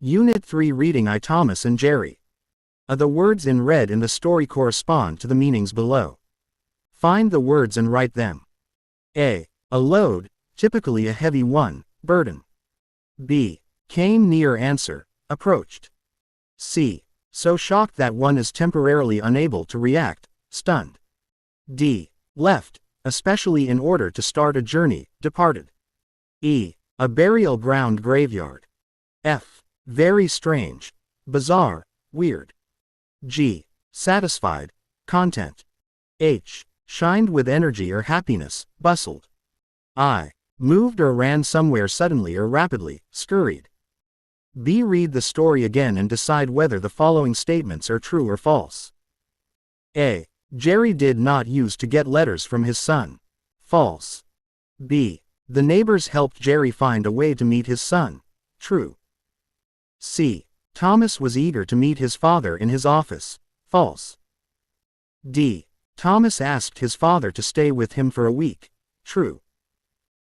Unit 3 Reading I. Thomas and Jerry. The words in red in the story correspond to the meanings below. Find the words and write them. A. A load, typically a heavy one, burden. B. Came near. Answer, approached. C. So shocked that one is temporarily unable to react, stunned. D. Left, especially in order to start a journey, departed. E. A burial ground graveyard. F. Very strange, bizarre, weird. G. Satisfied, content. H. Shined with energy or happiness, bustled. I. Moved or ran somewhere suddenly or rapidly, scurried. B. Read the story again and decide whether the following statements are true or false. A. Jerry did not use to get letters from his son. False. B. The neighbors helped Jerry find a way to meet his son. True. C. Thomas was eager to meet his father in his office. False. D. Thomas asked his father to stay with him for a week. True.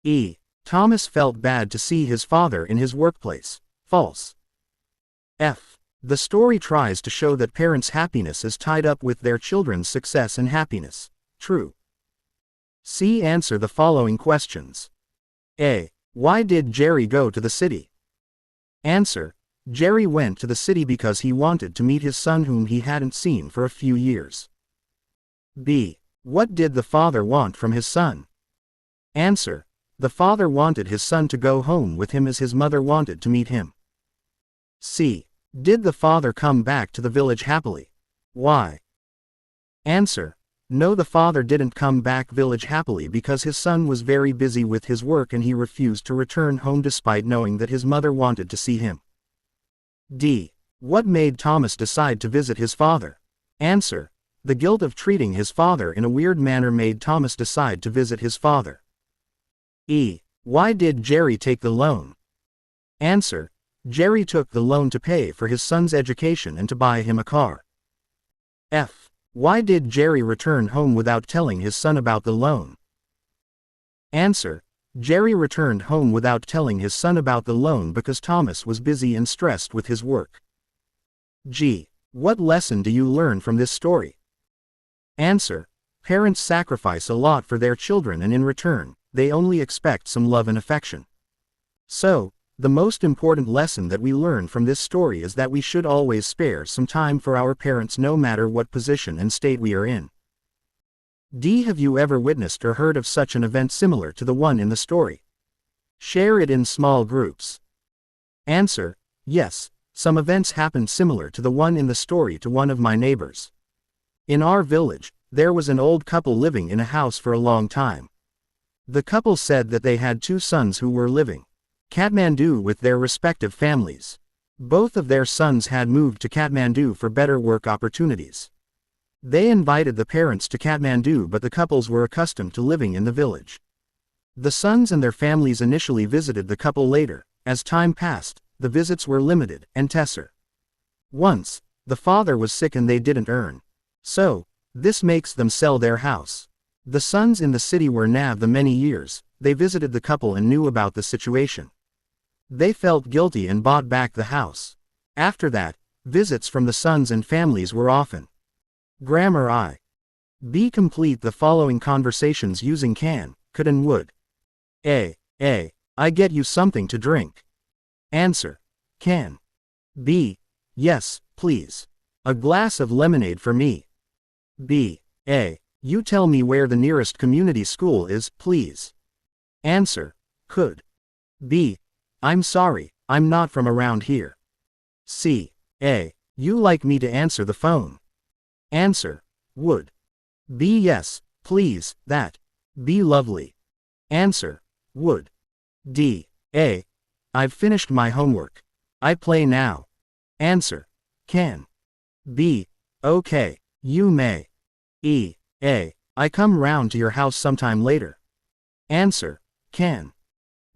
E. Thomas felt bad to see his father in his workplace. False. F. The story tries to show that parents' happiness is tied up with their children's success and happiness. True. C. Answer the following questions. A. Why did Jerry go to the city? Answer. Jerry went to the city because he wanted to meet his son whom he hadn't seen for a few years. B. What did the father want from his son? Answer. The father wanted his son to go home with him as his mother wanted to meet him. C. Did the father come back to the village happily? Why? Answer. No, the father didn't come back village happily because his son was very busy with his work and he refused to return home despite knowing that his mother wanted to see him. D. What made Thomas decide to visit his father? Answer. The guilt of treating his father in a weird manner made Thomas decide to visit his father. E. Why did Jerry take the loan? Answer. Jerry took the loan to pay for his son's education and to buy him a car. F. Why did Jerry return home without telling his son about the loan? Answer. Jerry returned home without telling his son about the loan because Thomas was busy and stressed with his work. G. What lesson do you learn from this story? Answer. Parents sacrifice a lot for their children and in return, they only expect some love and affection. So, the most important lesson that we learn from this story is that we should always spare some time for our parents no matter what position and state we are in. D. Have you ever witnessed or heard of such an event similar to the one in the story? Share it in small groups. Answer. Yes, some events happened similar to the one in the story to one of my neighbors. In our village, there was an old couple living in a house for a long time. The couple said that they had two sons who were living Kathmandu with their respective families. Both of their sons had moved to Kathmandu for better work opportunities. They invited the parents to Kathmandu, but the couples were accustomed to living in the village. The sons and their families initially visited the couple later. As time passed, the visits were limited and tesser. Once, the father was sick and they didn't earn. So, this makes them sell their house. The sons in the city were nav the many years, they visited the couple and knew about the situation. They felt guilty and bought back the house. After that, visits from the sons and families were often. Grammar I. B. Complete the following conversations using can, could and would. A. I get you something to drink. Answer. Can. B. Yes, please. A glass of lemonade for me. B. A. You tell me where the nearest community school is, please. Answer. Could. B. I'm sorry, I'm not from around here. C. A. You like me to answer the phone? Answer. Would. B. Yes, please, that. B. Lovely. Answer. Would. D. A. I've finished my homework. I play now. Answer. Can. B. Okay, you may. E. A. I come round to your house sometime later. Answer. Can.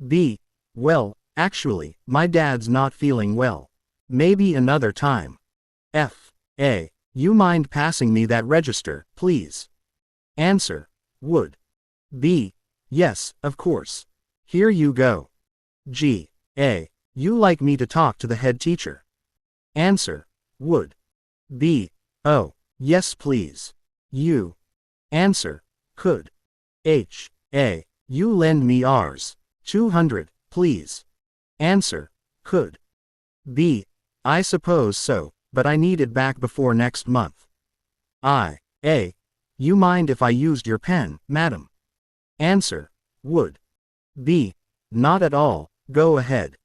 B. Well, actually, my dad's not feeling well. Maybe another time. F. A. You mind passing me that register, please? Answer. Would. B. Yes, of course. Here you go. G. A. You like me to talk to the head teacher? Answer. Would. B. Oh, yes please. U. Answer. Could. H. A. You lend me Rs. 200, please. Answer. Could. B. I suppose so, but I need it back before next month. I. A. You mind if I used your pen, madam? Answer. Would. B. Not at all, go ahead.